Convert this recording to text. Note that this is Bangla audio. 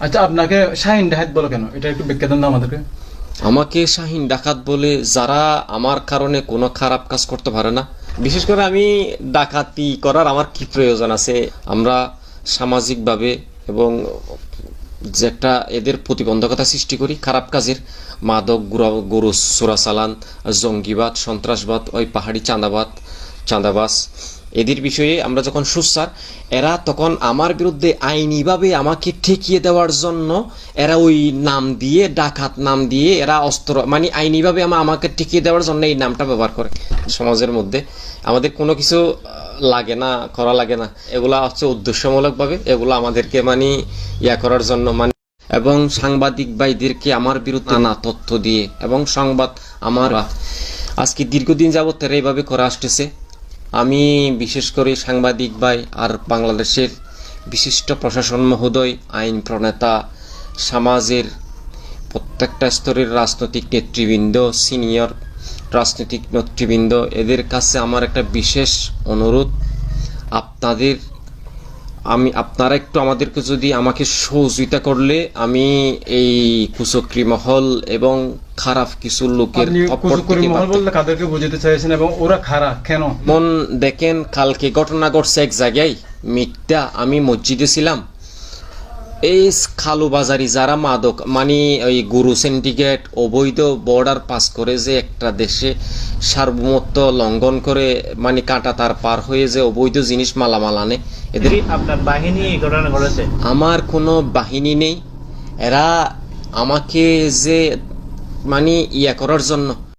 আচ্ছা, আপনাকে শাহিন ডাকাত বলো কেন, এটা একটু ব্যাখ্যা দেন না আমাদেরকে। আমাকে শাহিন ডাকাত বলে যারা আমার কারণে কোনো খারাপ কাজ করতে পারে না। বিশেষ করে আমি ডাকাতি করার আমার কি প্রয়োজন আছে? আমরা সামাজিকভাবে এবং যে একটা এদের প্রতিবন্ধকতা সৃষ্টি করি খারাপ কাজের, মাদক, গরু চোরাচালান, জঙ্গিবাদ, সন্ত্রাসবাদ, ওই পাহাড়ি চাঁদাবাজ, এদের বিষয়ে আমরা যখন সুস্যার, এরা তখন আমার বিরুদ্ধে আইনিভাবে আমাকে ঠেকিয়ে দেওয়ার জন্য এরা ওই নাম দিয়ে, ডাকাত নাম দিয়ে এরা অস্ত্র, মানে আইনিভাবে আমাকে ঠেকিয়ে দেওয়ার জন্য এই নামটা ব্যবহার করে। সমাজের মধ্যে আমাদের কোনো কিছু লাগে না, করা লাগে না, এগুলা হচ্ছে উদ্দেশ্যমূলকভাবে এগুলো আমাদেরকে মানে করার জন্য, মানে এবং সাংবাদিক ভাইদেরকে আমার বিরুদ্ধে নানা তথ্য দিয়ে এবং সংবাদ আমার আজকে দীর্ঘদিন যাবত এরা এইভাবে করে আসতেছে। আমি বিশেষ করে সাংবাদিক ভাই আর বাংলাদেশের বিশিষ্ট প্রশাসন মহোদয়, আইন প্রণেতা, সমাজের প্রত্যেকটা স্তরের রাজনৈতিক নেতৃবৃন্দ, সিনিয়র রাজনৈতিক নেতৃবৃন্দ, এদের কাছে আমার একটা বিশেষ অনুরোধ, আপনারা একটু আমাদেরকে যদি আমাকে সহযোগিতা করলে আমি এই কুচক্রি মহল এবং খারাপ কিছু লোকের বলতে কাদেরকে বুঝাতে চাইছেন এবং ওরা খারাপ কেন? মন দেখেন, কালকে ঘটনা ঘটছে এক জায়গায় মিথ্যা, আমি মসজিদে ছিলাম, এই খালু বাজারি যারা মাদক, মানে ওই গুরু সিন্ডিকেট অবৈধ বর্ডার পাস করে যে একটা দেশে সার্বভৌমত্ব লঙ্ঘন করে, মানে কাঁটা তার পার হয়ে যে অবৈধ জিনিস মালামাল আনে, এদের আপনার বাহিনী এই ঘটনা ঘটেছে? আমার কোনো বাহিনী নেই, এরা আমাকে যে মানে করার জন্য